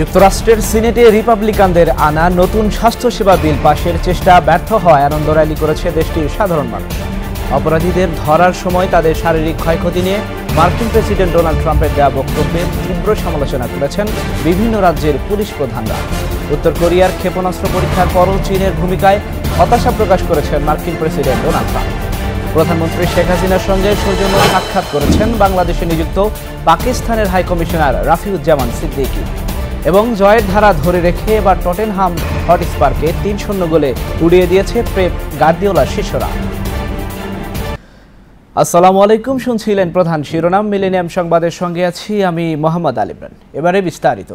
যুক্তরাষ্ট্রের সিনেটে রিপাবলিকানদের আনা নতুন স্বাস্থ্যসেবা বিল পাশের চেষ্টা ব্যর্থ হওয়ায় আনন্দ র্যালি করেছে দেশটির সাধারণ মানুষ। অপরাধীদের ধরার সময় তাদের শারীরিক ক্ষয়ক্ষতি নিয়ে মার্কিন প্রেসিডেন্ট ডোনাল্ড ট্রাম্পের দেওয়া বক্তব্যের তীব্র সমালোচনা করেছেন বিভিন্ন রাজ্যের পুলিশ প্রধানরা। উত্তর কোরিয়ার ক্ষেপণাস্ত্র পরীক্ষার পরও চীনের ভূমিকায় হতাশা প্রকাশ করেছেন মার্কিন প্রেসিডেন্ট ডোনাল্ড ট্রাম্প। প্রধানমন্ত্রী শেখ হাসিনার সঙ্গে সৌজন্য সাক্ষাৎ করেছেন বাংলাদেশে নিযুক্ত পাকিস্তানের হাইকমিশনার রাফিউজ্জামান সিদ্দিকী। এবং জয়ের ধারা ধরে রেখে এবার টটেনহাম হটস্পারকে ৩-০ গোলে উড়িয়ে দিয়েছে পেপ গার্দিওলার শিষ্যরা। আসসালামু আলাইকুম, শুনছিলেন প্রধান শিরোনাম। মিলেনিয়াম সংবাদের সঙ্গে আছি আমি মোহাম্মদ আল ইমরান। এবারে বিস্তারিত।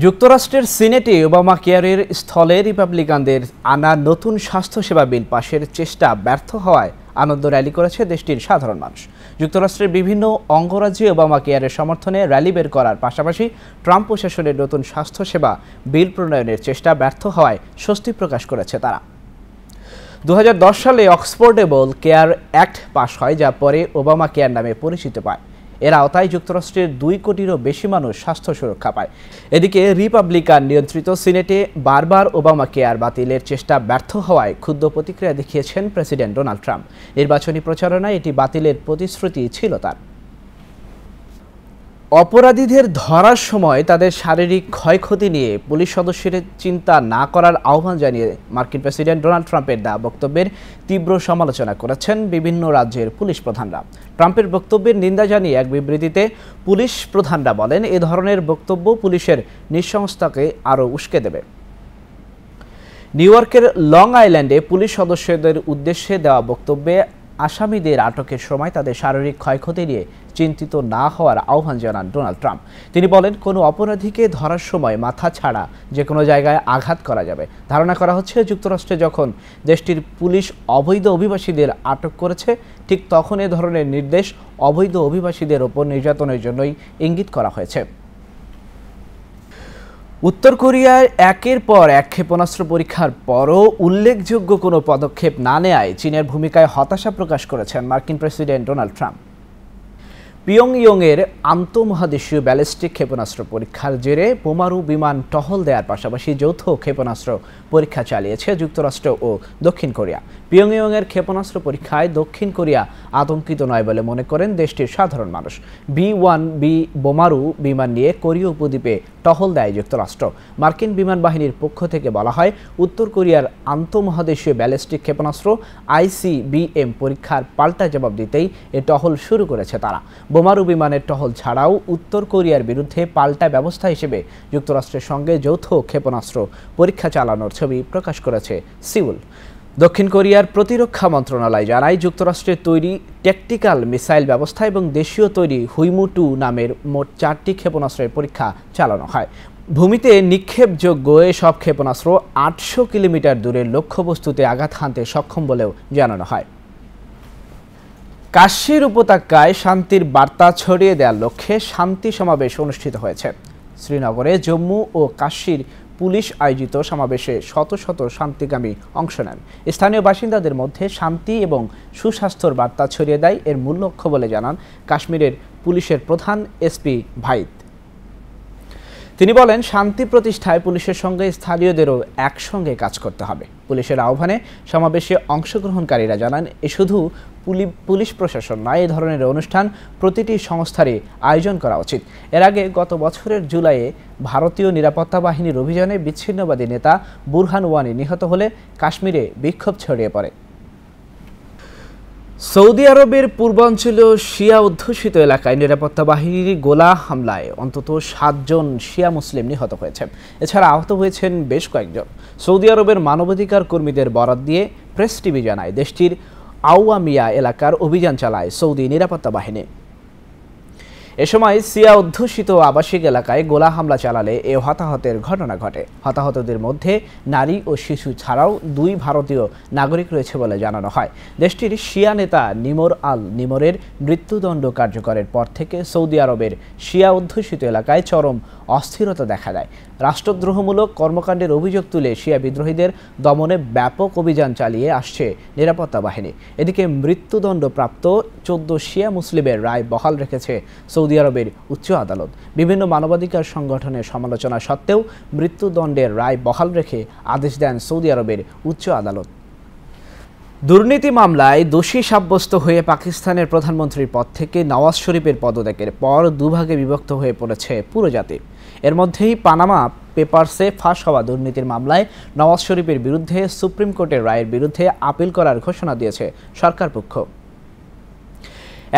যুক্তরাষ্ট্রের সিনেটে ওবামা কেয়ারের স্থলে রিপাবলিকানদের আনা নতুন স্বাস্থ্যসেবা বিল পাশের চেষ্টা ব্যর্থ হওয়ায় আনন্দ র্যালি করেছে দেশটির সাধারণ মানুষ। যুক্তরাষ্ট্রের বিভিন্ন অঙ্গরাজ্যে ওবামা কেয়ারের সমর্থনে র্যালি বের করার পাশাপাশি ট্রাম্প প্রশাসনের নতুন স্বাস্থ্যসেবা বিল প্রণয়নের চেষ্টা ব্যর্থ হওয়ায় স্বস্তি প্রকাশ করেছে তারা। ২০১০ সালে অক্সফোর্ডেবল কেয়ার অ্যাক্ট পাশ হয়, যা পরে ওবামা কেয়ার নামে পরিচিত পায়। এর আওতায় যুক্তরাষ্ট্রের ২ কোটিরও বেশি মানুষ স্বাস্থ্য সুরক্ষা পায়। এদিকে রিপাবলিকান নিয়ন্ত্রিত সিনেটে বারবার ওবামা কেয়ার বাতিলের চেষ্টা ব্যর্থ হওয়ায় ক্ষুব্ধ প্রতিক্রিয়া দেখিয়েছেন প্রেসিডেন্ট ডোনাল্ড ট্রাম্প। নির্বাচনী প্রচারণায় এটি বাতিলের প্রতিশ্রুতি ছিল তার। অপরাধীদের ধরার সময় তাদের শারীরিক ক্ষয়ক্ষতি নিয়ে পুলিশ সদস্যদের চিন্তা না করার আহ্বান জানিয়ে মার্কিন প্রেসিডেন্ট ডোনাল্ড ট্রাম্পের দেওয়া বক্তব্যের তীব্র সমালোচনা করেছেন বিভিন্ন রাজ্যের পুলিশ প্রধানরা। ট্রাম্পের বক্তব্যের নিন্দা জানিয়ে এক বিবৃতিতে পুলিশ প্রধানরা বলেন, এ ধরনের বক্তব্য পুলিশের নৃশংসতাকে আরও উস্কে দেবে। নিউ ইয়র্কের লং আইল্যান্ডে পুলিশ সদস্যদের উদ্দেশ্যে দেওয়া বক্তব্যে আসামিদের আটকের সময় তাদের শারীরিক ক্ষয়ক্ষতি নিয়ে চিন্তিত না হওয়ার আহ্বান জানান ডোনাল্ড ট্রাম্প। তিনি বলেন, কোনো অপরাধীকে ধরার সময় মাথা ছাড়া যে কোনো জায়গায় আঘাত করা যাবে। ধারণা করা হচ্ছে যুক্তরাষ্ট্রে যখন দেশটির পুলিশ অবৈধ অভিবাসীদের আটক করেছে, ঠিক তখন এ ধরনের নির্দেশ অবৈধ অভিবাসীদের ওপর নির্যাতনের জন্যই ইঙ্গিত করা হয়েছে। উত্তর কোরিয়ার একের পর এক ক্ষেপণাস্ত্র পরীক্ষার পরও উল্লেখযোগ্য কোনো পদক্ষেপ না নেওয়ায় চীনের ভূমিকায় হতাশা প্রকাশ করেছেন মার্কিন প্রেসিডেন্ট ডোনাল্ড ট্রাম্প। পিয়ংইয়ংয়ের আন্তঃমহাদেশীয় ব্যালিস্টিক ক্ষেপণাস্ত্র পরীক্ষার জেরে বোমারু বিমান টহল দেওয়ার পাশাপাশি যৌথ ক্ষেপণাস্ত্র পরীক্ষা চালিয়েছে যুক্তরাষ্ট্র ও দক্ষিণ কোরিয়া। পিয়ংইয়ংয়ের ক্ষেপণাস্ত্র পরীক্ষায় দক্ষিণ কোরিয়া আতঙ্কিত নয় বলে মনে করেন দেশটির সাধারণ মানুষ। B-1B বোমারু বিমান নিয়ে কোরীয় উপদ্বীপে টহল দেয় যুক্তরাষ্ট্র। মার্কিন বিমান বাহিনীর পক্ষ থেকে বলা হয়, উত্তর কোরিয়ার আন্তঃমহাদেশীয় ব্যালিস্টিক ক্ষেপণাস্ত্র ICBM পরীক্ষার পাল্টা জবাব দিতেই এ টহল শুরু করেছে তারা। বোমারু বিমানের টহল ছাড়াও উত্তর কোরিয়ার বিরুদ্ধে পাল্টা ব্যবস্থা হিসেবে যুক্তরাষ্ট্রের সঙ্গে যৌথ ক্ষেপণাস্ত্র পরীক্ষা চালানোর ছবি প্রকাশ করেছে সিউল। দক্ষিণ কোরিয়ার প্রতিরক্ষা মন্ত্রণালয় জানায়, যুক্তরাষ্ট্রের তৈরি ট্যাকটিক্যাল মিসাইল ব্যবস্থা এবং দেশীয় তৈরি হুইমু-2 নামের মোট 4টি ক্ষেপণাস্ত্রের পরীক্ষা চালানো হয়। ভূমিতে নিক্ষেপযোগ্য এসব ক্ষেপণাস্ত্র 800 কিলোমিটার দূরের লক্ষ্যবস্তুতে আঘাত হানতে সক্ষম বলেও জানানো হয়। কাশ্মীর উপত্যকায় শান্তির বার্তা ছড়িয়ে দেওয়ার লক্ষ্যে শান্তি সমাবেশ অনুষ্ঠিত হয়েছে। শ্রীনগরে জম্মু ও কাশ্মীর পুলিশ আয়োজিত সমাবেশে শত শত শান্তিকামী অংশ নেন। স্থানীয় বাসিন্দাদের মধ্যে শান্তি এবং সুস্বাস্থ্যর বার্তা ছড়িয়ে দেয় এর মূল লক্ষ্য বলে জানান কাশ্মীরের পুলিশের প্রধান SP ভাইদ। তিনি বলেন, শান্তি প্রতিষ্ঠায় পুলিশের সঙ্গে স্থানীয়দেরও একসঙ্গে কাজ করতে হবে। পুলিশের আহ্বানে সমাবেশে অংশগ্রহণকারীরা জানান, এ শুধু পুলিশ প্রশাসন নয়, এ ধরনের অনুষ্ঠান প্রতিটি সংস্থারই আয়োজন করা উচিত। এর আগে গত বছরের জুলাইয়ে ভারতীয় নিরাপত্তা বাহিনীর অভিযানে বিচ্ছিন্নবাদী নেতা বুরহান ওয়ানি নিহত হলে কাশ্মীরে বিক্ষোভ ছড়িয়ে পড়ে। সৌদি আরবের পূর্বাঞ্চলীয় শিয়া অধ্যুষিত এলাকায় নিরাপত্তা বাহিনীর গোলা হামলায় অন্তত 7 জন শিয়া মুসলিম নিহত হয়েছে। এছাড়া আহত হয়েছেন বেশ কয়েকজন। সৌদি আরবের মানবাধিকার কর্মীদের বরাত দিয়ে প্রেস টিভি জানায়, দেশটির আওয়ামিয়া এলাকার অভিযান চালায় সৌদি নিরাপত্তা বাহিনী। এ সময় শিয়া অধ্যুষিত আবাসিক এলাকায় গোলা হামলা চালালে এ হতাহতের ঘটনা ঘটে। হতাহতদের মধ্যে নারী ও শিশু ছাড়াও 2 ভারতীয় নাগরিক রয়েছে বলে জানানো হয়। দেশটির শিয়া নেতা নিমর আল নিমরের মৃত্যুদণ্ড কার্যকরের পর থেকে সৌদি আরবের শিয়া অধ্যুষিত এলাকায় চরম অস্থিরতা দেখা দেয়। রাষ্ট্রদ্রোহমূলক কর্মকাণ্ডের অভিযোগ তুলে শিয়া বিদ্রোহীদের দমনে ব্যাপক অভিযান চালিয়ে আসছে নিরাপত্তা বাহিনী। এদিকে মৃত্যুদণ্ডপ্রাপ্ত 14 শিয়া মুসলিমের রায় বহাল রেখেছে সৌদি আরবের উচ্চ আদালত। বিভিন্ন মানবাধিকার সংগঠনের সমালোচনা সত্ত্বেও মৃত্যুদণ্ডের রায় বহাল রেখে আদেশ দেন সৌদি আরবের উচ্চ আদালত। দুর্নীতি মামলায় দোষী সাব্যস্ত হয়ে পাকিস্তানের প্রধানমন্ত্রীর পদ থেকে নওয়াজ শরীফের পদত্যাগের পর দুভাগে বিভক্ত হয়ে পড়েছে পুরো জাতি। এর মধ্যেই পানামা পেপারসে ফাঁস হওয়া দুর্নীতির মামলায় নওয়াজ শরীফের বিরুদ্ধে সুপ্রিম কোর্টের রায়ের বিরুদ্ধে আপিল করার ঘোষণা দিয়েছে সরকারপক্ষ।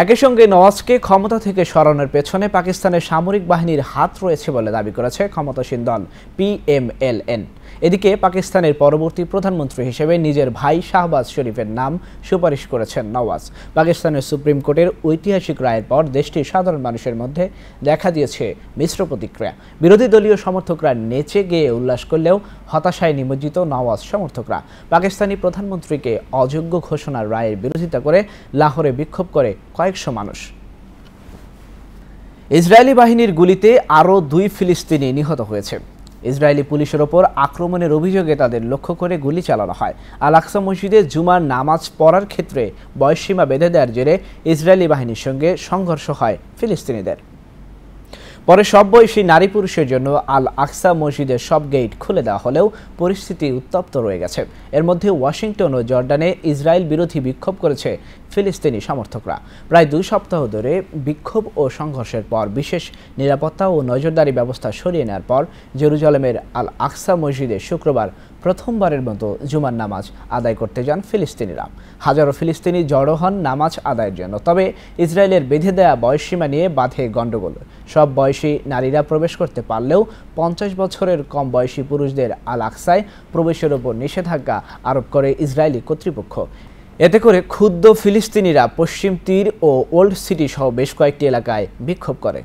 একই সঙ্গে নওয়াজকে ক্ষমতা থেকে সরানোর পেছনে পাকিস্তানের সামরিক বাহিনীর হাত রয়েছে বলে দাবি করেছে ক্ষমতাসীন দল PMLN। এদিকে পাকিস্তানের পরবর্তী প্রধানমন্ত্রী হিসেবে নিজের ভাই শাহবাজ শরীফের নাম সুপারিশ করেছেন নওয়াজ। পাকিস্তানের সুপ্রিম কোর্টের ঐতিহাসিক রায়ের পর দেশটির সাধারণ মানুষের মধ্যে দেখা দিয়েছে মিশ্র প্রতিক্রিয়া। বিরোধী দলীয় সমর্থকরা নেচে গেয়ে উল্লাস করলেও হতাশায় নিমজ্জিত নওয়াজ সমর্থকরা। পাকিস্তানি প্রধানমন্ত্রীকে অযোগ্য ঘোষণার রায়ের বিরোধিতা করে লাহোরে বিক্ষোভ করে কয়েকশো মানুষ। ইসরায়েলি বাহিনীর গুলিতে আরও 2 ফিলিস্তিনি নিহত হয়েছে। ইসরায়েলি পুলিশের ওপর আক্রমণের অভিযোগে তাদের লক্ষ্য করে গুলি চালানো হয়। আল আকসা মসজিদে জুমার নামাজ পড়ার ক্ষেত্রে বয়সসীমা বেঁধে দেওয়ার জেরে ইসরায়েলি বাহিনীর সঙ্গে সংঘর্ষ হয় ফিলিস্তিনিদের। পরে সব বয়সী নারী পুরুষের জন্য আল আকসা মসজিদের সব গেট খুলে দেওয়া হলেও পরিস্থিতি উত্তপ্ত রয়ে গেছে। এর মধ্যে ওয়াশিংটন ও জর্ডানে ইসরায়েল বিরোধী বিক্ষোভ করেছে ফিলিস্তিনি সমর্থকরা। প্রায় 2 সপ্তাহ ধরে বিক্ষোভ ও সংঘর্ষের পর বিশেষ নিরাপত্তা ও নজরদারি ব্যবস্থা সরিয়ে নেওয়ার পর জেরুজালেমের আল আকসা মসজিদে শুক্রবার প্রথমবারের মতো জুমার নামাজ আদায় করতে যান ফিলিস্তিনিরা। হাজারো ফিলিস্তিনি জড়ো হন নামাজ আদায়ের জন্য। তবে ইসরায়েলের বেঁধে দেয়া বয়সসীমা নিয়ে বাধে গণ্ডগোল। সব বয়সী নারীরা প্রবেশ করতে পারলেও 50 বছরের কম বয়সী পুরুষদের আল আকসায় প্রবেশের ওপর নিষেধাজ্ঞা আরোপ করে ইসরায়েলি কর্তৃপক্ষ। এতে করে ক্ষুব্ধ ফিলিস্তিনিরা পশ্চিম তীর ও ওল্ড সিটি সহ বেশ কয়েকটি এলাকায় বিক্ষোভ করে।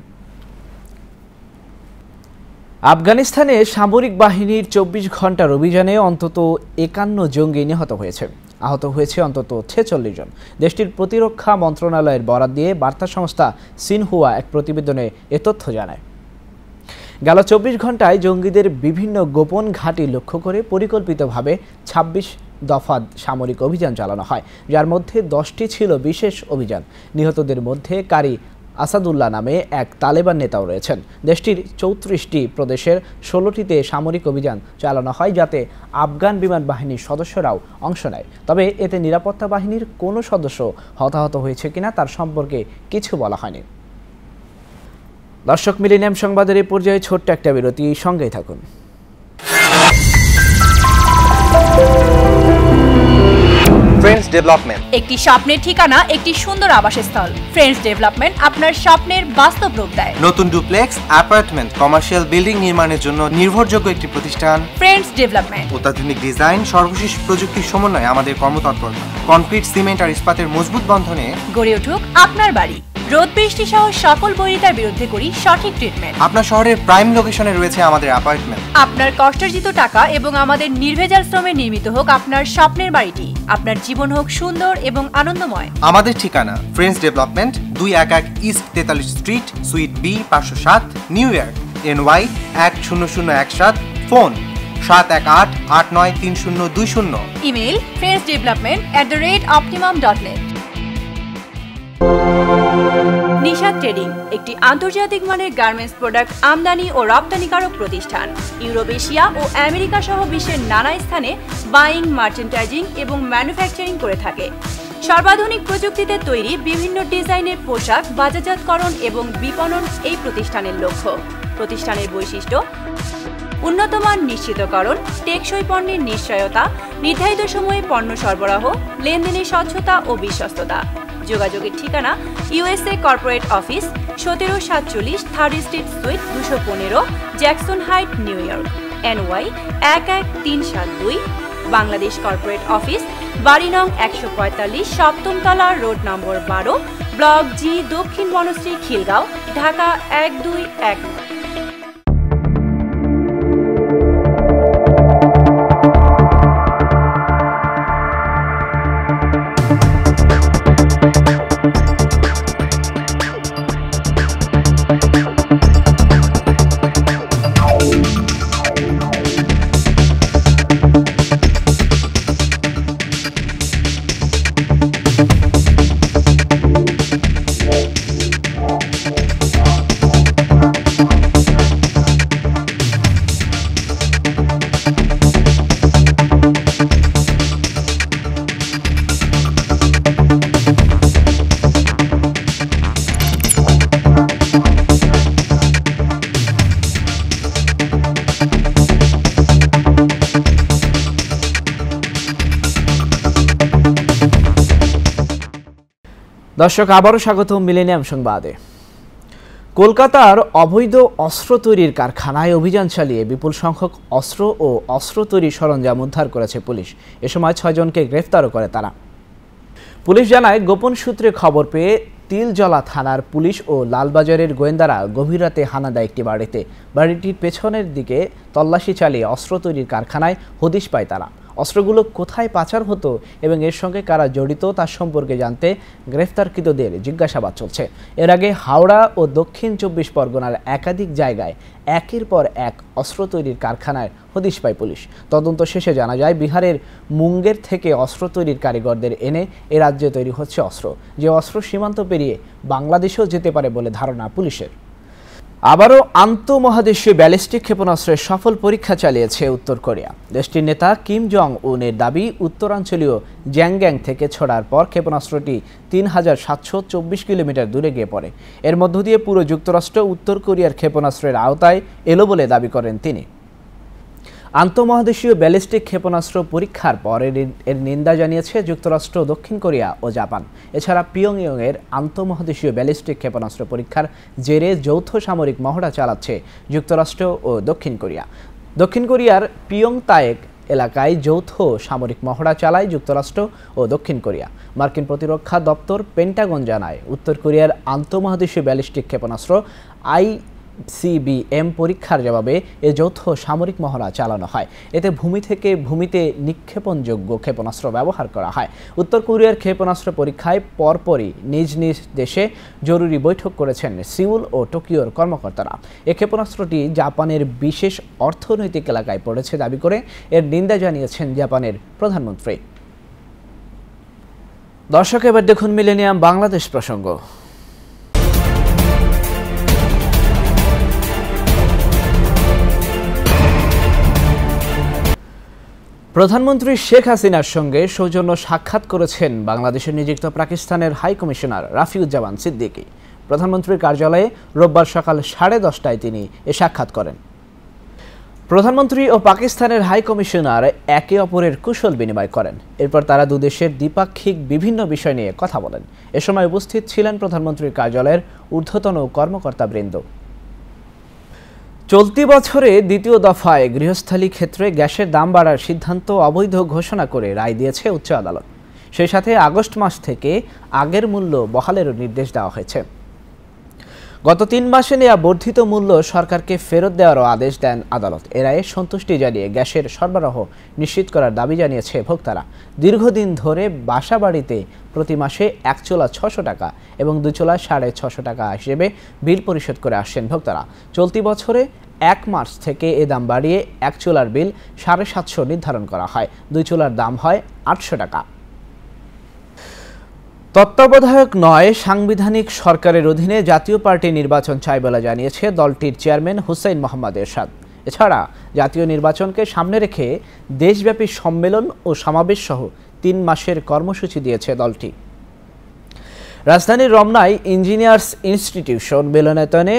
আফগানিস্তানে সামরিক বাহিনীর 24 ঘন্টার অভিযানে অন্তত 51 জঙ্গি নিহত হয়েছে। আহত হয়েছে অন্তত 46 জন। দেশটির প্রতিরক্ষা মন্ত্রণালয়ের বরাত দিয়ে বার্তা সংস্থা সিনহুয়া এক প্রতিবেদনে এ তথ্য জানায়। গেল 24 ঘন্টায় জঙ্গিদের বিভিন্ন গোপন ঘাঁটি লক্ষ্য করে পরিকল্পিতভাবে 26 দফা সামরিক অভিযান চালানো হয়, যার মধ্যে 10টি ছিল বিশেষ অভিযান। নিহতদের মধ্যে কারি আসাদুল্লাহ নামে এক তালেবান নেতাও রয়েছেন। দেশটির 34টি প্রদেশের 16টিতে সামরিক অভিযান চালানো হয়, যাতে আফগান বিমান বাহিনীর সদস্যরাও অংশ নেয়। তবে এতে নিরাপত্তা বাহিনীর কোনো সদস্য হতাহত হয়েছে কিনা তার সম্পর্কে কিছু বলা হয়নি। দর্শক, মিলেনিয়াম সংবাদের এই পর্যায়ে ছোট্ট একটা বিরতি, সঙ্গেই থাকুন। ফ্রেন্ডস ডেভেলপমেন্ট, একটি স্বপ্নের ঠিকানা, একটি সুন্দর আবাসস্থল। ফ্রেন্ডস ডেভেলপমেন্ট আপনার স্বপ্নের বাস্তব রূপ দেয়। নতুন ডুপ্লেক্স, অ্যাপার্টমেন্ট, কমার্শিয়াল বিল্ডিং নির্মাণের জন্য নির্ভরযোগ্য একটি প্রতিষ্ঠান ফ্রেন্ডস ডেভেলপমেন্ট। অত্যাধুনিক ডিজাইন, সর্বশেষ প্রযুক্তির সমন্বয়ে আমাদের কর্মতৎপরতা কনক্রিট, সিমেন্ট আর ইস্পাতের মজবুত বন্ধনে গড়ে উঠুক আপনার বাড়ি। রোদ বৃষ্টি সহ সকল বৈরিতার বিরুদ্ধে করি সঠিক ট্রিটমেন্ট। আপনার শহরের প্রাইম লোকেশনে রয়েছে আমাদের অ্যাপার্টমেন্ট। আপনার কষ্টার্জিত টাকা এবং আমাদের নির্ভেজাল শ্রমে নির্মিত হোক আপনার স্বপ্নের বাড়িটি। আপনার জীবন হোক সুন্দর এবং আনন্দময়। আমাদের ঠিকানা Friends Development, 211 East 43 Street, Suite B, 507, New York, NY 10017। Phone 718-893020। Email friendsdevelopment@optimum.net। Nisha trading একটি আন্তর্জাতিক মানের গার্মেন্টস প্রোডাক্ট আমদানি ও রপ্তানিকারক প্রতিষ্ঠান। ইউরোপ, এশিয়া ও আমেরিকা সহ বিশ্বের নানা স্থানে বাইং, মার্চেন্টাইজিং এবং ম্যানুফ্যাকচারিং করে থাকে। সর্বাধুনিক প্রযুক্তিতে তৈরি বিভিন্ন ডিজাইনের পোশাক বাজারজাতকরণ এবং বিপণন এই প্রতিষ্ঠানের লক্ষ্য। প্রতিষ্ঠানের বৈশিষ্ট্য: উন্নতমান নিশ্চিতকরণ, টেকসই পণ্যের নিশ্চয়তা, নির্ধারিত সময়ে পণ্য সরবরাহ, লেনদেনের স্বচ্ছতা ও বিশ্বস্ততা। যোগাযোগের ঠিকানা USA corporate office, 1747 third street sweet 215, Jackson height, new York, NY 11372। Bangladesh corporate office, বাড়ি নং 145, সপ্তম তলা, রোড নম্বর 12, ব্লক জি, দক্ষিণ বনশ্রী, খিলগাঁও, ঢাকা 1219। দর্শক, আবারও স্বাগত মিলেনিয়াম সংবাদে। কলকাতার অবৈধ অস্ত্র তৈরির কারখানায় অভিযান চালিয়ে বিপুল সংখ্যক অস্ত্র ও অস্ত্র তৈরির সরঞ্জাম উদ্ধার করেছে পুলিশ। এ সময় 6 জনকে গ্রেফতারও করে তারা। পুলিশ জানায়, গোপন সূত্রে খবর পেয়ে তিলজলা থানার পুলিশ ও লালবাজারের গোয়েন্দারা গভীর রাতে হানা দেয় একটি বাড়িতে। বাড়িটির পেছনের দিকে তল্লাশি চালিয়ে অস্ত্র তৈরির কারখানায় হদিশ পায় তারা। অস্ত্রগুলো কোথায় পাচার হতো এবং এর সঙ্গে কারা জড়িত তার সম্পর্কে জানতে গ্রেফতারকৃতদের জিজ্ঞাসাবাদ চলছে। এর আগে হাওড়া ও দক্ষিণ 24 পরগনার একাধিক জায়গায় একের পর এক অস্ত্র তৈরির কারখানায় হদিশ পায় পুলিশ। তদন্ত শেষে জানা যায়, বিহারের মুঙ্গের থেকে অস্ত্র তৈরির কারিগরদের এনে এ রাজ্যে তৈরি হচ্ছে অস্ত্র, যে অস্ত্র সীমান্ত পেরিয়ে বাংলাদেশেও যেতে পারে বলে ধারণা পুলিশের। আবারও আন্তঃমহাদেশীয় ব্যালিস্টিক ক্ষেপণাস্ত্রের সফল পরীক্ষা চালিয়েছে উত্তর কোরিয়া। দেশটির নেতা কিম জং উনের দাবি, উত্তরাঞ্চলীয় জ্যাংগ্যাং থেকে ছোড়ার পর ক্ষেপণাস্ত্রটি 3724 কিলোমিটার দূরে গিয়ে পড়ে। এর মধ্য দিয়ে পুরো যুক্তরাষ্ট্র উত্তর কোরিয়ার ক্ষেপণাস্ত্রের আওতায় এলো বলে দাবি করেন তিনি। আন্তঃমহাদেশীয় ব্যালিস্টিক ক্ষেপণাস্ত্র পরীক্ষার পর এর নিন্দা জানিয়েছে যুক্তরাষ্ট্র, দক্ষিণ কোরিয়া ও জাপান। এছাড়া পিয়ংইয়ংয়ের আন্তঃমহাদেশীয় ব্যালিস্টিক ক্ষেপণাস্ত্র পরীক্ষার জেরে যৌথ সামরিক মহড়া চালাচ্ছে যুক্তরাষ্ট্র ও দক্ষিণ কোরিয়া। দক্ষিণ কোরিয়ার পিয়ংতায়েক এলাকায় যৌথ সামরিক মহড়া চালায় যুক্তরাষ্ট্র ও দক্ষিণ কোরিয়া। মার্কিন প্রতিরক্ষা দপ্তর পেন্টাগন জানায়, উত্তর কোরিয়ার আন্তঃমহাদেশীয় ব্যালিস্টিক ক্ষেপণাস্ত্র ICBM পরীক্ষার জবাবে এ যৌথ সামরিক মহড়া চালানো হয়। এতে ভূমি থেকে ভূমিতে নিক্ষেপণযোগ্য ক্ষেপণাস্ত্র ব্যবহার করা হয়। উত্তর কোরিয়ার ক্ষেপণাস্ত্র পরীক্ষায় পরপরই নিজ নিজ দেশে জরুরি বৈঠক করেছেন সিউল ও টোকিওর কর্মকর্তারা। এ ক্ষেপণাস্ত্রটি জাপানের বিশেষ অর্থনৈতিক এলাকায় পড়েছে দাবি করে এর নিন্দা জানিয়েছেন জাপানের প্রধানমন্ত্রী। দর্শক, এবার দেখুন মিলেনিয়াম বাংলাদেশ প্রসঙ্গ। প্রধানমন্ত্রী শেখ হাসিনার সঙ্গে সৌজন্য সাক্ষাৎ করেছেন বাংলাদেশে নিযুক্ত পাকিস্তানের হাই কমিশনার রাফিউজ্জামান সিদ্দিকী। প্রধানমন্ত্রীর কার্যালয়ে রোববার সকাল 10:30টায় তিনি এ সাক্ষাৎ করেন। প্রধানমন্ত্রী ও পাকিস্তানের হাই কমিশনার একে অপরের কুশল বিনিময় করেন। এরপর তারা দুদেশের দ্বিপাক্ষিক বিভিন্ন বিষয় নিয়ে কথা বলেন। এ সময় উপস্থিত ছিলেন প্রধানমন্ত্রীর কার্যালয়ের ঊর্ধ্বতন কর্মকর্তাবৃন্দ। চলতি বছরে দ্বিতীয় দফায় গৃহস্থালী ক্ষেত্রে গ্যাসের দাম বাড়ার সিদ্ধান্ত অবৈধ ঘোষণা করে রায় দিয়েছে উচ্চ আদালত। সেই সাথে আগস্ট মাস থেকে আগের মূল্য বহালেরও নির্দেশ দেওয়া হয়েছে। গত 3 মাসে নেওয়া বর্ধিত মূল্য সরকারকে ফেরত দেওয়ারও আদেশ দেন আদালত। এ রায়ে সন্তুষ্টি জানিয়ে গ্যাসের সরবরাহ নিশ্চিত করার দাবি জানিয়েছে ভোক্তারা। দীর্ঘদিন ধরে বাসা বাড়িতে প্রতি মাসে 1 চুলা 600 টাকা এবং 2 চুলা 650 টাকা হিসেবে বিল পরিশোধ করে আসছেন ভোক্তারা। চলতি বছরে 1 মার্চ থেকে এ দাম বাড়িয়ে 1 চুলার বিল 750 নির্ধারণ করা হয়। 2 চুলার দাম হয় 800 টাকা। তত্ত্বাবধায়ক নয়, সাংবিধানিক সরকারের অধীনে জাতীয় পার্টি নির্বাচন চায় বলে জানিয়েছে দলটির চেয়ারম্যান হুসাইন মোহাম্মদ এরশাদ। এছাড়া জাতীয় নির্বাচনকে সামনে রেখে দেশব্যাপী সম্মেলন ও সমাবেশ সহ 3 মাসের কর্মসূচি দিয়েছে দলটি। রাজধানীর রমনায় ইঞ্জিনিয়ার্স ইনস্টিটিউশন মিলনায়তনে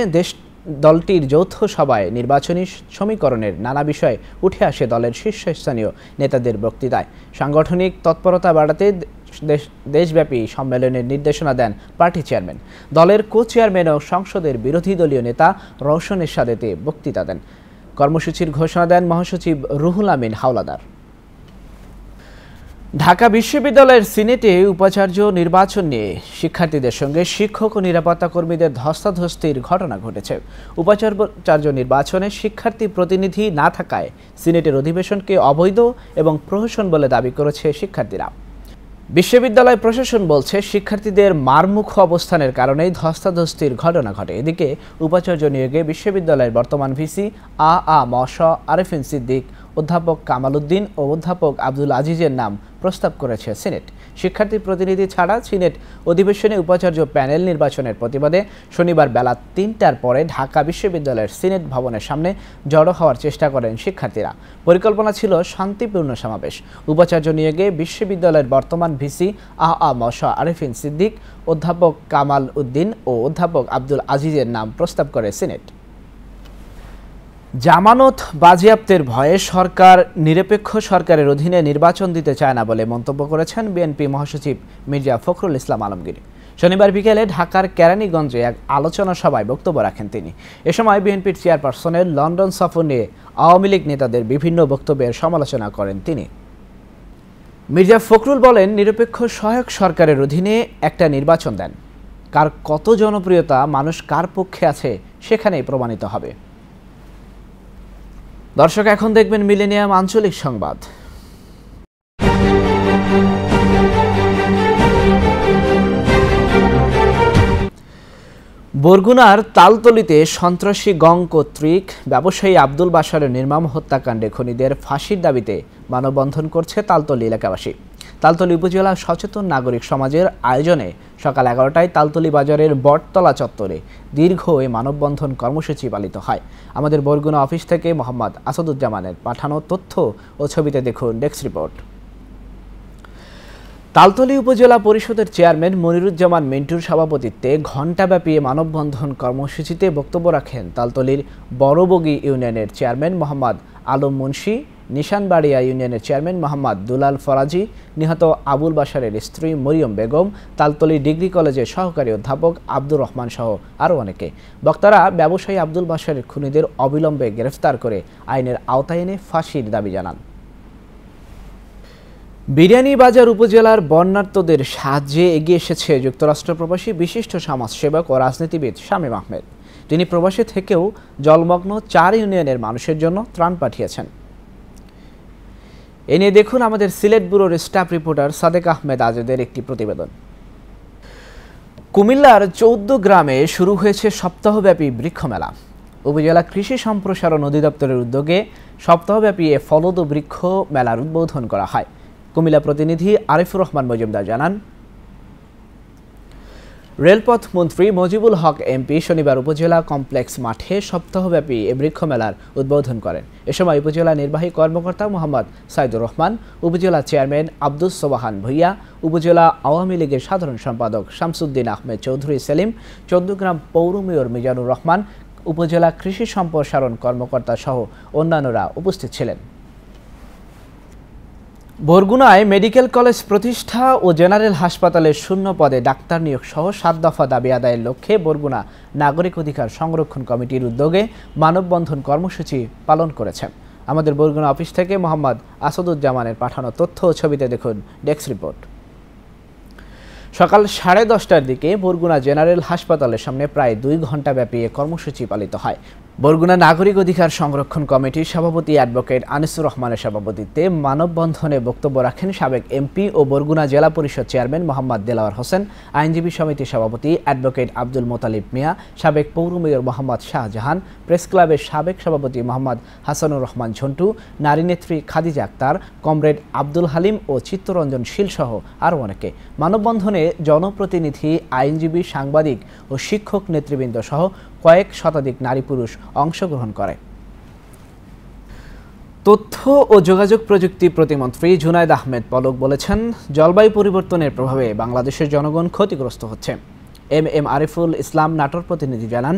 দলটির যৌথ সভায় নির্বাচনী সমীকরণের নানা বিষয় উঠে আসে দলের শীর্ষস্থানীয় নেতাদের বক্তৃতায়। সাংগঠনিক তৎপরতা বাড়াতে দেশব্যাপী সম্মেলনের নির্দেশনা দেন পার্টি চেয়ারম্যান। দলের কো চেয়ারম্যান ও সংসদের বিরোধী দলীয় নেতা রওশন এরশাদ বক্তৃতা দেন। কর্মসূচির ঘোষণা দেন মহাসচিব রুহুল আমিন হাওলাদার। ঢাকা বিশ্ববিদ্যালয়ের সিনেটে উপাচার্য নির্বাচন নিয়ে শিক্ষার্থীদের সঙ্গে শিক্ষক ও নিরাপত্তা কর্মীদের ধস্তাধস্তির ঘটনা ঘটেছে। উপাচার্য নির্বাচনে শিক্ষার্থী প্রতিনিধি না থাকায় সিনেটের অধিবেশনকে অবৈধ এবং প্রহসন বলে দাবি করেছে শিক্ষার্থীরা। বিশ্ববিদ্যালয় প্রশাসন বলছে, শিক্ষার্থীদের মারমুখ অবস্থানের কারণেই ধস্তাধস্তির ঘটনা ঘটে। এদিকে উপাচার্য নিয়োগে বিশ্ববিদ্যালয়ের বর্তমান ভিসি মশ আরেফিন সিদ্দিক, অধ্যাপক কামাল উদ্দিন ও অধ্যাপক আব্দুল আজিজের নাম প্রস্তাব করেছে সিনেট। শিক্ষার্থী প্রতিনিধি ছাড়া সিনেট অধিবেশনে উপাচার্য প্যানেল নির্বাচনের প্রতিবাদে শনিবার বেলা 3টার পরে ঢাকা বিশ্ববিদ্যালয়ের সিনেট ভবনের সামনে জড়ো হওয়ার চেষ্টা করেন শিক্ষার্থীরা। পরিকল্পনা ছিল শান্তিপূর্ণ সমাবেশ। উপাচার্য নিয়োগে বিশ্ববিদ্যালয়ের বর্তমান ভিসি মশ আরেফিন সিদ্দিক, অধ্যাপক কামাল উদ্দিন ও অধ্যাপক আব্দুল আজিজের নাম প্রস্তাব করে সিনেট। জামানত বাজেয়াপ্তের ভয়ে সরকার নিরপেক্ষ সরকারের অধীনে নির্বাচন দিতে চায় না বলে মন্তব্য করেছেন বিএনপি মহাসচিব মির্জা ফখরুল ইসলাম আলমগীর। শনিবার বিকেলে ঢাকার কেরানীগঞ্জে এক আলোচনা সভায় বক্তব্য রাখেন তিনি। এ সময় বিএনপির চেয়ারপারসনের লন্ডন সফর নিয়ে আওয়ামী লীগ নেতাদের বিভিন্ন বক্তব্যের সমালোচনা করেন তিনি। মির্জা ফখরুল বলেন, নিরপেক্ষ সহায়ক সরকারের অধীনে একটা নির্বাচন দেন, কার কত জনপ্রিয়তা, মানুষ কার পক্ষে আছে সেখানেই প্রমাণিত হবে। দর্শক, এখন দেখবেন মিলেনিয়াম আঞ্চলিক সংবাদ। বরগুনার তালতলীতে সন্ত্রাসী গং কর্তৃক ব্যবসায়ী আব্দুল বাশারের নির্মম হত্যাকাণ্ডে খুনিদের ফাঁসির দাবিতে মানববন্ধন করছে তালতলী এলাকাবাসী। তালতলী উপজেলা সচেতন নাগরিক সমাজের আয়োজনে সকাল 11টায় তালতলী বাজারের বটতলা চত্বরে দীর্ঘ এই মানববন্ধন কর্মসূচি পালিত হয়। আমাদের বরগুনা অফিস থেকে মোহাম্মদ আসাদুজ্জামানের পাঠানো তথ্য ও ছবিতে দেখুন ডেস্ক রিপোর্ট। তালতলী উপজেলা পরিষদের চেয়ারম্যান মনিরুজ্জামান মিন্টুর সভাপতিত্বে ঘণ্টাব্যাপী মানববন্ধন কর্মসূচিতে বক্তব্য রাখেন তালতলীর বড়বগি ইউনিয়নের চেয়ারম্যান মোহাম্মদ আলম মুন্সি, নিশানবাড়িয়া ইউনিয়নের চেয়ারম্যান মোহাম্মদ দুলাল ফরাজি, নিহত আবুল বাশারের স্ত্রী মরিয়ম বেগম, তালতলী ডিগ্রি কলেজের সহকারী অধ্যাপক আব্দুর রহমান সহ আরও অনেকে। বক্তারা ব্যবসায়ী আব্দুল বাশারের খুনিদের অবিলম্বে গ্রেফতার করে আইনের আওতায় এনে ফাঁসির দাবি জানান। বিরানীবাজার উপজেলার বন্যার্তদের সাহায্যে এগিয়ে এসেছে যুক্তরাষ্ট্র প্রবাসী বিশিষ্ট সমাজসেবক ও রাজনীতিবিদ শামীম আহমেদ। তিনি প্রবাসী থেকেও জলমগ্ন 4 ইউনিয়নের মানুষের জন্য ত্রাণ পাঠিয়েছেন। এ নিয়ে দেখুন আমাদের সিলেট ব্যুরোর স্টাফ রিপোর্টার সাদেক আহমেদ আজাদের একটি প্রতিবেদন। কুমিল্লার 14 গ্রামে শুরু হয়েছে সপ্তাহব্যাপী বৃক্ষমেলা। উপজেলা কৃষি সম্প্রসারণ অধিদপ্তরের উদ্যোগে সপ্তাহব্যাপী এ ফলদ বৃক্ষ মেলার উদ্বোধন করা হয়। কুমিল্লা প্রতিনিধি আরিফুর রহমান মজুমদার জানান, রেলপথ মন্ত্রী মজিবুল হক এমপি শনিবার উপজেলা কমপ্লেক্স মাঠে সপ্তাহব্যাপী এ বৃক্ষ মেলার উদ্বোধন করেন। এ সময় উপজেলা নির্বাহী কর্মকর্তা মোহাম্মদ সাইদুর রহমান, উপজেলা চেয়ারম্যান আব্দুস সোবাহান ভুইয়া, উপজেলা আওয়ামী লীগের সাধারণ সম্পাদক শামসুদ্দিন আহমেদ চৌধুরী সেলিম, 14 গ্রাম পৌর মেয়র মিজানুর রহমান, উপজেলা কৃষি সম্প্রসারণ কর্মকর্তা সহ অন্যান্যরা উপস্থিত ছিলেন। বরগুনায় মেডিকেল কলেজ প্রতিষ্ঠা ও জেনারেল হাসপাতালের শূন্য পদে ডাক্তার নিয়োগ সহ 7 দফা দাবি আদায়ের লক্ষ্যে বরগুনা নাগরিক অধিকার সংরক্ষণ কমিটির উদ্যোগে মানববন্ধন কর্মসূচি পালন করেছেন। আমাদের বরগুনা অফিস থেকে মোহাম্মদ আসাদুজ্জামানের পাঠানো তথ্য ও ছবিতে দেখুন ডেস্ক রিপোর্ট। সকাল 10:30টার দিকে বরগুনা জেনারেল হাসপাতালের সামনে প্রায় 2 ঘণ্টা ব্যাপী এ কর্মসূচি পালিত হয়। বরগুনা নাগরিক অধিকার সংরক্ষণ কমিটির সভাপতি অ্যাডভোকেট আনিসুর রহমানের সভাপতিত্বে মানববন্ধনে বক্তব্য রাখেন সাবেক এমপি ও বরগুনা জেলা পরিষদ চেয়ারম্যান মোহাম্মদ দেলাওয়ার হোসেন, আইনজীবী সমিতির সভাপতি অ্যাডভোকেট আব্দুল মোতালিব মিয়া, সাবেক পৌর মেয়র মোহাম্মদ শাহজাহান, প্রেস ক্লাবের সাবেক সভাপতি মোহাম্মদ হাসানুর রহমান ঝন্টু, নারী নেত্রী খাদিজা আক্তার, কমরেড আব্দুল হালিম ও চিত্তরঞ্জন শীল সহ আরও অনেকে। মানববন্ধনে জনপ্রতিনিধি, আইনজীবী, সাংবাদিক ও শিক্ষক নেতৃবৃন্দ সহ কয়েক শতাধিক নারী পুরুষ অংশগ্রহণ করে। তথ্য ও যোগাযোগ প্রযুক্তি প্রতিমন্ত্রী জুনায়েদ আহমেদ পলক বলেছেন, জলবায়ু পরিবর্তনের প্রভাবে বাংলাদেশের জনগণ ক্ষতিগ্রস্ত হচ্ছে। এম আরিফুল ইসলাম নাটোর প্রতিনিধি জানান,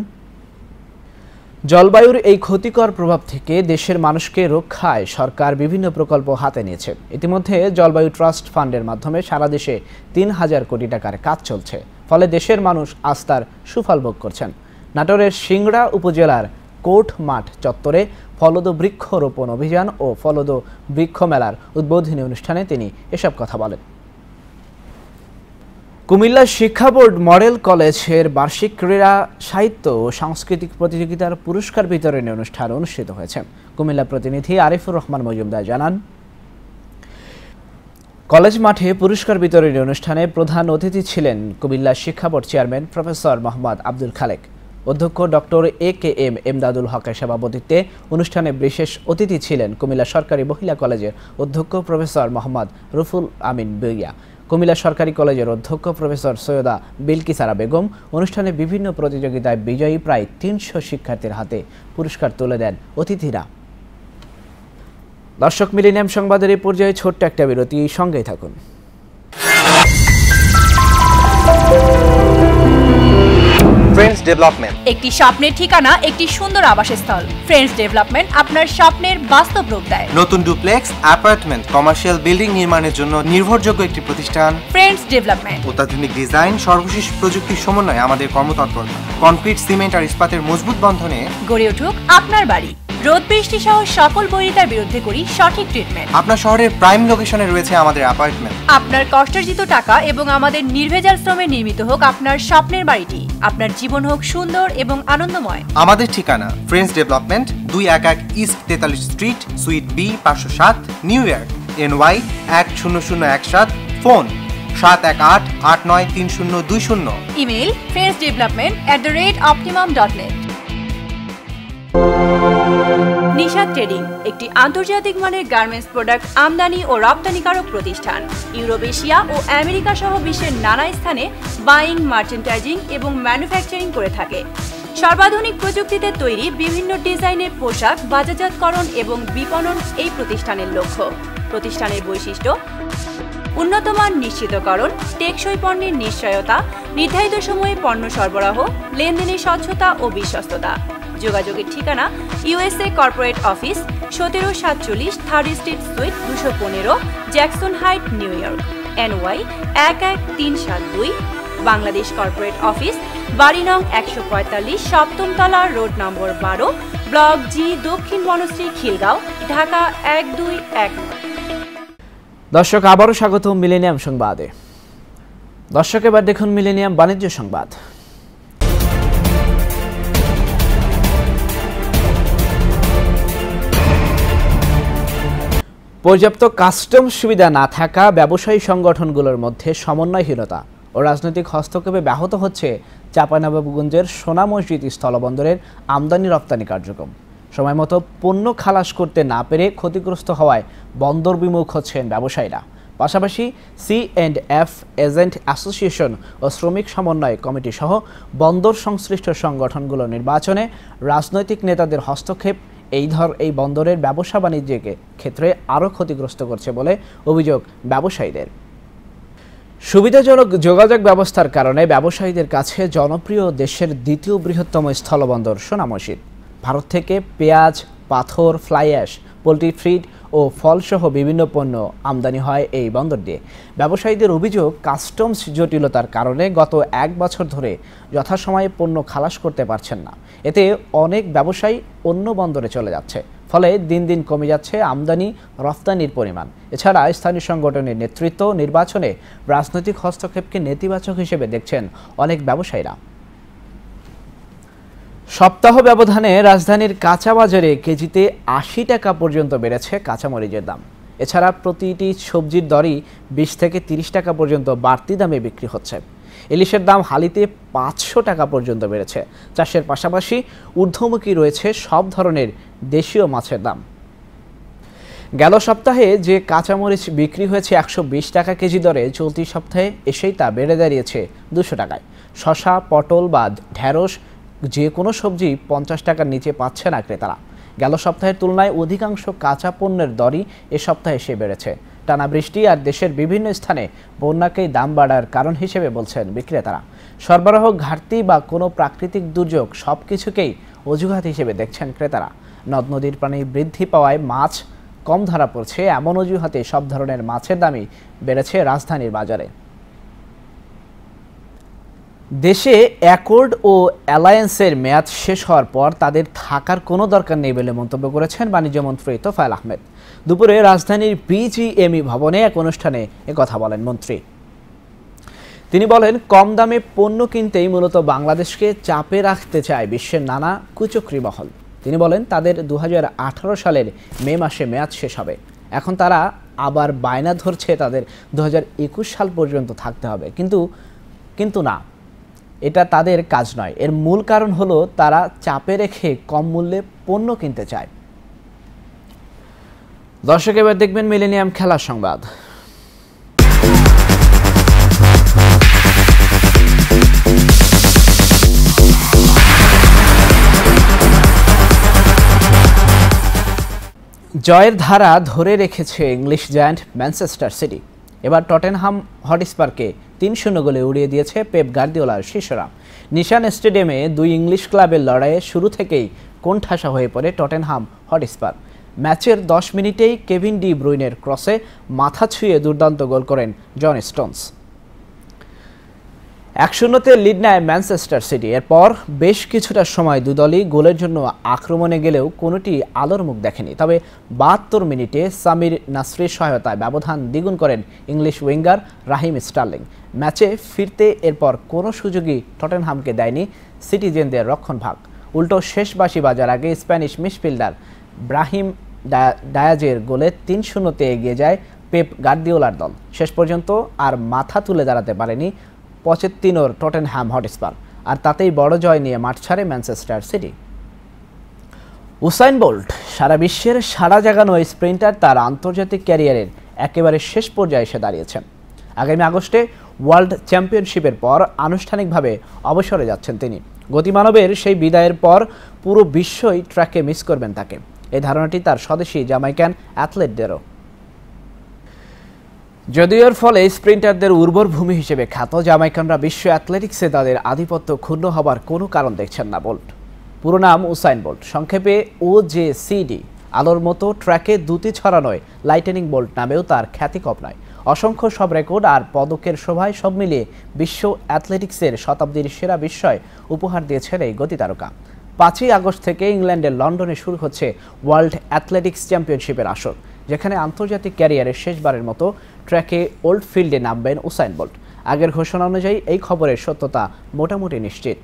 জলবায়ুর এই ক্ষতিকর প্রভাব থেকে দেশের মানুষকে রক্ষায় সরকার বিভিন্ন প্রকল্প হাতে নিয়েছে। ইতিমধ্যে জলবায়ু ট্রাস্ট ফান্ডের মাধ্যমে সারা দেশে 3000 কোটি টাকার কাজ চলছে, ফলে দেশের মানুষ আজ তার সুফল ভোগ করছেন। নাটোরের সিংড়া উপজেলার কোর্ট মাঠ চত্বরে ফলদ বৃক্ষরোপণ অভিযান ও ফলদ বৃক্ষ মেলার উদ্বোধনী অনুষ্ঠানে তিনি এসব কথা বলেন। কুমিল্লা শিক্ষা বোর্ড মডেল কলেজের বার্ষিক ক্রীড়া, সাহিত্য ও সাংস্কৃতিক প্রতিযোগিতার পুরস্কার বিতরণী অনুষ্ঠান অনুষ্ঠিত হয়েছে। কুমিল্লা প্রতিনিধি আরিফুর রহমান মজুমদার জানান, কলেজ মাঠে পুরস্কার বিতরণী অনুষ্ঠানে প্রধান অতিথি ছিলেন কুমিল্লা শিক্ষা board chairman professor Mohammad Abdul Khalek. অধ্যক্ষ ডক্টর এ.কে.এম. এমদাদুল হকের সভাপতিত্বে অনুষ্ঠানে বিশেষ অতিথি ছিলেন কুমিল্লা সরকারি মহিলা কলেজের অধ্যক্ষ প্রফেসর মোহাম্মদ রুফুল আমিন বইয়া, কুমিল্লা সরকারি কলেজের অধ্যক্ষ প্রফেসর সৈয়দা বিলকিসারা বেগম। অনুষ্ঠানে বিভিন্ন প্রতিযোগিতায় বিজয়ী প্রায় 300 শিক্ষার্থীর হাতে পুরস্কার তুলে দেন অতিথিরা। দর্শক, মিলেনিয়াম সংবাদের এই পর্যায়ে ছোট্ট একটা বিরতি, সঙ্গেই থাকুন। ফ্রেন্ডস ডেভেলপমেন্ট, একটি স্বপ্নের ঠিকানা, একটি সুন্দর আবাসস্থল। ফ্রেন্ডস ডেভেলপমেন্ট আপনার স্বপ্নের বাস্তব রূপ দেয়। নতুন ডুপ্লেক্স, অ্যাপার্টমেন্ট, কমার্শিয়াল বিল্ডিং নির্মাণের জন্য নির্ভরযোগ্য একটি প্রতিষ্ঠান। ফ্রেন্ডস ডেভেলপমেন্ট অত্যাধুনিক ডিজাইন, সর্বশেষ প্রযুক্তির সমন্বয়ে আমাদের কর্মতৎপরতা। কনক্রিট, সিমেন্ট আর ইস্পাতের মজবুত বন্ধনে গড়ে উঠুক আপনার বাড়ি। রোদ বৃষ্টি সহ সকল বৈরিতার বিরুদ্ধে করি সঠিক ট্রিটমেন্ট। আপনার শহরের প্রাইম লোকেশনে রয়েছে আমাদের অ্যাপার্টমেন্ট। আপনার কষ্টার্জিত টাকা এবং আমাদের নির্ভেজাল শ্রমে নির্মিত হোক আপনার স্বপ্নের বাড়িটি। আপনার জীবন হোক সুন্দর এবং আনন্দময়। আমাদের ঠিকানা Friends Development, 211 East 43 Street, Suite B 507, New York, NY 10017। Phone 718-893020। Email friendsdevelopment@optimum.net। Nishad trading একটি আন্তর্জাতিক মানের গার্মেন্টস প্রোডাক্ট আমদানি ও রপ্তানিকারক প্রতিষ্ঠান। ইউরোপ, এশিয়া ও আমেরিকা সহ বিশ্বের নানা স্থানে বাইং, মার্চেন্টাইজিং এবং ম্যানুফ্যাকচারিং করে থাকে। সর্বাধুনিক প্রযুক্তিতে তৈরি বিভিন্ন ডিজাইনের পোশাক বাজারজাতকরণ এবং বিপণন এই প্রতিষ্ঠানের লক্ষ্য। প্রতিষ্ঠানের বৈশিষ্ট্য: উন্নতমান নিশ্চিতকরণ, টেকসই পণ্যের নিশ্চয়তা, নির্ধারিত সময়ে পণ্য সরবরাহ, লেনদেনের স্বচ্ছতা ও বিশ্বস্ততা। যোগাযোগের ঠিকানা USA corporate office, 1747 third street sweet 215, Jackson height, new York, NY 11372। Bangladesh corporate office, বাড়ি নং 145, সপ্তম তলা, রোড নম্বর 12, ব্লক জি, দক্ষিণ বনশ্রী, খিলগাঁও, ঢাকা 1219। দর্শক, আবারও স্বাগত মিলেনিয়াম সংবাদে। দর্শক, এবার দেখুন মিলেনিয়াম বাণিজ্য সংবাদ। পর্যাপ্ত কাস্টম সুবিধা না থাকা, ব্যবসায়ী সংগঠনগুলোর মধ্যে সমন্বয়হীনতা ও রাজনৈতিক হস্তক্ষেপে ব্যাহত হচ্ছে চাঁপাইনবাবগঞ্জের সোনা মসজিদ স্থলবন্দরের আমদানি রপ্তানি কার্যক্রম। সময়মতো পণ্য খালাস করতে না পেরে ক্ষতিগ্রস্ত হওয়ায় বন্দর বিমুখ হচ্ছেন ব্যবসায়ীরা। পাশাপাশি C&F এজেন্ট অ্যাসোসিয়েশন ও শ্রমিক সমন্বয় কমিটি সহ বন্দর সংশ্লিষ্ট সংগঠনগুলো নির্বাচনে রাজনৈতিক নেতাদের হস্তক্ষেপ এই বন্দরের ব্যবসা বাণিজ্যের ক্ষেত্রে আরও ক্ষতিগ্রস্ত করছে বলে অভিযোগ ব্যবসায়ীদের। সুবিধাজনক যোগাযোগ ব্যবস্থার কারণে ব্যবসায়ীদের কাছে জনপ্রিয় দেশের দ্বিতীয় বৃহত্তম স্থলবন্দর সোনা মসজিদ। ভারত থেকে পেঁয়াজ, পাথর, ফ্লাই অ্যাশ, পোলট্রি ফিড ও ফলসহ বিভিন্ন পণ্য আমদানি হয় এই বন্দর দিয়ে। ব্যবসায়ীদের অভিযোগ, কাস্টমস জটিলতার কারণে গত 1 বছর ধরে যথাসময়ে পণ্য খালাস করতে পারছেন না। এতে অনেক ব্যবসায়ী অন্য বন্দরে চলে যাচ্ছে, ফলে দিন দিন কমে যাচ্ছে আমদানি রফতানির পরিমাণ। এছাড়া স্থানীয় সংগঠনের নেতৃত্ব নির্বাচনে রাজনৈতিক হস্তক্ষেপকে নেতিবাচক হিসেবে দেখছেন অনেক ব্যবসায়ীরা। সপ্তাহ ব্যবধানে রাজধানীর কাঁচা বাজারে কেজিতে 80 টাকা পর্যন্ত বেড়েছে কাঁচামরিচের দাম। এছাড়া প্রতিটি সবজির দরই 20 থেকে 30 টাকা পর্যন্ত বাড়তি দামে বিক্রি হচ্ছে। ইলিশের দাম হালিতে 500 টাকা পর্যন্ত বেড়েছে। চাষের পাশাপাশি ঊর্ধ্বমুখী রয়েছে সব ধরনের দেশীয় মাছের দাম। গেল সপ্তাহে যে কাঁচামরিচ বিক্রি হয়েছে 120 টাকা কেজি দরে, চলতি সপ্তাহে এসেই তা বেড়ে দাঁড়িয়েছে 200 টাকায়। শসা, পটল বা ঢেঁড়স যে কোনো সবজি 50 টাকার নিচে পাচ্ছে না ক্রেতারা। গেল সপ্তাহের তুলনায় অধিকাংশ কাঁচা পণ্যের দরই এ সপ্তাহে এসে বেড়েছে। টানা বৃষ্টি আর দেশের বিভিন্ন স্থানে বন্যাকেই দাম বাড়ার কারণ হিসেবে বলছেন বিক্রেতারা। সরবরাহ ঘাটতি বা কোনো প্রাকৃতিক দুর্যোগ সবকিছুকেই অজুহাত হিসেবে দেখছেন ক্রেতারা। নদ নদীর পানি বৃদ্ধি পাওয়ায় মাছ কম ধরা পড়ছে, এমন অজুহাতে সব ধরনের মাছের দামই বেড়েছে রাজধানীর বাজারে। দেশে অ্যাকর্ড ও অ্যালায়েন্সের মেয়াদ শেষ হওয়ার পর তাদের থাকার কোনো দরকার নেই বলে মন্তব্য করেছেন বাণিজ্যমন্ত্রী তোফায়েল আহমেদ। দুপুরে রাজধানীর BGME ভবনে এক অনুষ্ঠানে একথা বলেন মন্ত্রী। তিনি বলেন, কম দামে পণ্য কিনতেই মূলত বাংলাদেশকে চাপে রাখতে চায় বিশ্বের নানা কুচক্রী মহল। তিনি বলেন, তাদের 2018 সালের মে মাসে মেয়াদ শেষ হবে। এখন তারা আবার বায়না ধরছে তাদের 2021 সাল পর্যন্ত থাকতে হবে। কিন্তু না, এটা তাদের কাজ নয়। এর মূল কারণ হলো তারা চাপে রেখে কম মূল্যে পণ্য কিনতে চায়। দর্শক, এবার দেখবেন মিলেনিয়াম খেলার সংবাদ। জয়ের ধারা ধরে রেখেছে ইংলিশ জায়ান্ট ম্যানচেস্টার সিটি। এবার টটেনহাম হটস্পারকে 3-0 গোলে উড়িয়ে দিয়েছে পেপ গার্দিওলার শিষ্যরা। নিশান স্টেডিয়ামে দুই ইংলিশ ক্লাবের লড়াইয়ে শুরু থেকেই কোণঠাসা হয়ে পড়ে টটেনহাম হটস্পার। ম্যাচের 10 মিনিটেই কেভিন ডি ব্রুইনের ক্রসে মাথা ছুঁয়ে দুর্দান্ত গোল করেন জন স্টোনস। 1-0 লিড নেয় ম্যানচেস্টার সিটি। এরপর বেশ কিছুটা সময় দুদলই গোলের জন্য আক্রমণে গেলেও কোনোটি আলোর মুখ দেখেনি। তবে 72 মিনিটে সামির নাসরির সহায়তায় ব্যবধান দ্বিগুণ করেন ইংলিশ উইঙ্গার রাহিম স্টার্লিং। ম্যাচে ফিরতে এরপর কোনো সুযোগই টটেনহামকে দেয়নি সিটিজেনদের রক্ষণভাগ। উল্টো শেষ বাঁশি বাজার আগে স্প্যানিশ মিডফিল্ডার ব্রাহিম ডায়াজের গোলে 3-0 এগিয়ে যায় পেপ গার্দিওলার দল। শেষ পর্যন্ত আর মাথা তুলে দাঁড়াতে পারেনি পচেত্তিনোর টটেনহাম হটস্পার, আর তাতেই বড় জয় নিয়ে মাঠ ছাড়ে ম্যানচেস্টার সিটি। উসাইন বোল্ট সারা বিশ্বের সাড়া জাগানো স্প্রিন্টার তার আন্তর্জাতিক ক্যারিয়ারের একেবারে শেষ পর্যায়ে এসে দাঁড়িয়েছেন। আগামী আগস্টে ওয়ার্ল্ড চ্যাম্পিয়নশিপের পর আনুষ্ঠানিকভাবে অবসরে যাচ্ছেন তিনি। গতিমানবের সেই বিদায়ের পর পুরো বিশ্বই ট্র্যাকে মিস করবেন তাকে, এই ধারণাটি তার স্বদেশী জামাইকান অ্যাথলেটদেরও। যদিও এর ফলে স্প্রিন্টারদের উর্বর ভূমি হিসেবে খ্যাত জামাইকানরা বিশ্ব অ্যাথলেটিক্সে তাদের আধিপত্য ক্ষুণ্ণ হবার কোনো কারণ দেখছেন না বোল্ট। পুরো নাম উসাইন বোল্ট, সংক্ষেপে OJCD। আলোর মতো ট্র্যাকে দুটি ছড়ানোয় লাইটেনিং বোল্ট নামেও তার খ্যাতি কম নয়। অসংখ্য সব রেকর্ড আর পদকের শোভায় সব মিলিয়ে বিশ্ব অ্যাথলেটিক্সের শতাব্দীর সেরা বিস্ময় উপহার দিয়েছেন এই গতিতারকা। 5ই আগস্ট থেকে ইংল্যান্ডের লন্ডনে শুরু হচ্ছে ওয়ার্ল্ড অ্যাথলেটিক্স চ্যাম্পিয়নশিপের আসর, যেখানে আন্তর্জাতিক ক্যারিয়ারের শেষবারের মতো ট্র্যাকে ওল্ড ফিল্ডে নামবেন উসাইন বোল্ট। আগের ঘোষণা অনুযায়ী এই খবরের সত্যতা মোটামুটি নিশ্চিত।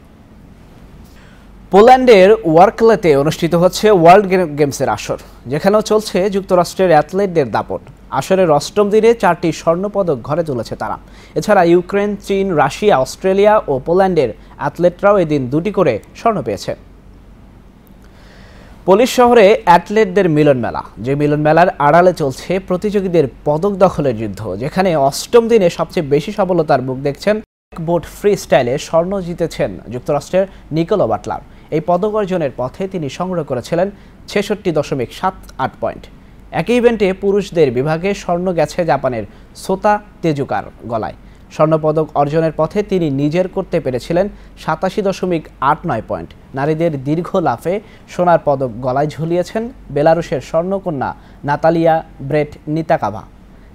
পোল্যান্ডের ওয়ার্কলেতে অনুষ্ঠিত হচ্ছে ওয়ার্ল্ড গেমসের আসর, যেখানেও চলছে যুক্তরাষ্ট্রের অ্যাথলেটদের দাপট। আসরের 8ম দিনে 4টি স্বর্ণপদক ঘরে তুলেছে তারা। এছাড়া ইউক্রেন, চীন, রাশিয়া, অস্ট্রেলিয়া ও পোল্যান্ডের অ্যাথলেটরাও এদিন 2টি করে স্বর্ণ পেয়েছে। পোলিশ শহরে অ্যাথলেটদের মিলন মেলা, যে মিলন মেলার আড়ালে চলছে প্রতিযোগীদের পদক দখলের যুদ্ধ, যেখানে 8ম দিনে সবচেয়ে বেশি সফলতার মুখ দেখছেন বোট ফ্রি স্টাইলে স্বর্ণ জিতেছেন যুক্তরাষ্ট্রের নিকোলা বাটলার। এই পদক অর্জনের পথে তিনি সংগ্রহ করেছিলেন 66.78 পয়েন্ট। একই ইভেন্টে পুরুষদের বিভাগে স্বর্ণ গেছে জাপানের সোতা তেজুকার গলায়। স্বর্ণপদক অর্জনের পথে তিনি নিজের করতে পেরেছিলেন 87.89 পয়েন্ট। নারীদের দীর্ঘ লাফে সোনার পদক গলায় ঝুলিয়েছেন বেলারুশের স্বর্ণকন্যা নাতালিয়া ব্রেটনিতাকাভা।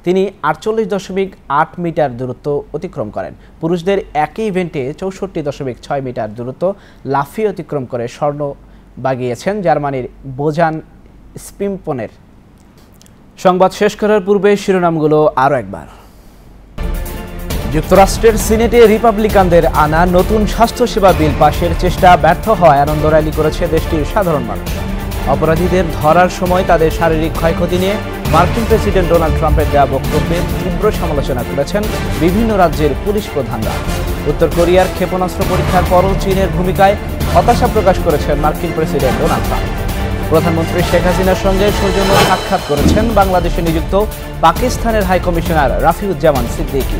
তিনি 48.8 মিটার দূরত্ব অতিক্রম করেন। পুরুষদের একই ইভেন্টে 64.6 মিটার দূরত্ব লাফিয়ে অতিক্রম করে স্বর্ণ বাগিয়েছেন জার্মানির বোজান স্পিম্পনের। সংবাদ শেষ করার পূর্বে শিরোনামগুলো আরও একবার। যুক্তরাষ্ট্রের সিনেটে রিপাবলিকানদের আনা নতুন স্বাস্থ্যসেবা বিল পাশের চেষ্টা ব্যর্থ হওয়ায় আনন্দ র্যালি করেছে দেশটির সাধারণ মানুষ। অপরাধীদের ধরার সময় তাদের শারীরিক ক্ষয়ক্ষতি নিয়ে মার্কিন প্রেসিডেন্ট ডোনাল্ড ট্রাম্পের দেওয়া বক্তব্যের তীব্র সমালোচনা করেছেন বিভিন্ন রাজ্যের পুলিশ প্রধানরা। উত্তর কোরিয়ার ক্ষেপণাস্ত্র পরীক্ষার পরও চীনের ভূমিকায় হতাশা প্রকাশ করেছেন মার্কিন প্রেসিডেন্ট ডোনাল্ড ট্রাম্প। প্রধানমন্ত্রী শেখ হাসিনার সঙ্গে সৌজন্য সাক্ষাৎ করেছেন বাংলাদেশে নিযুক্ত পাকিস্তানের হাইকমিশনার রাফিউজ্জামান সিদ্দিকী।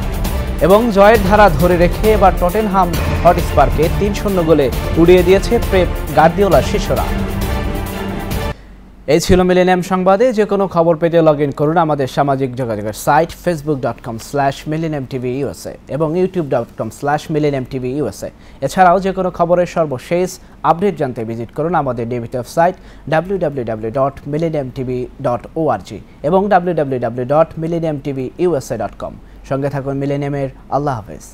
এবং জয়ের ধারা ধরে রেখে এবার টটেনহাম হটস্পারকে 3-0 গোলে উড়িয়ে দিয়েছে পেপ গার্দিওলার শিষ্যরা। এই ছিল মিলেনিয়াম সংবাদে। যে কোনো খবর পেতে লগ ইন করুন আমাদের সামাজিক যোগাযোগের সাইট facebook.com/millenniumtvusa এবং youtube.com/millenniumtvusa। এছাড়াও যে কোনো খবরের সর্বশেষ আপডেট জানতে ভিজিট করুন আমাদের ডেভিড ওয়েবসাইট www.millenniumtv.org এবং www.millenniumtvusa.com। সঙ্গে থাকুন মিলেনিয়ামের। আল্লাহ হাফেজ।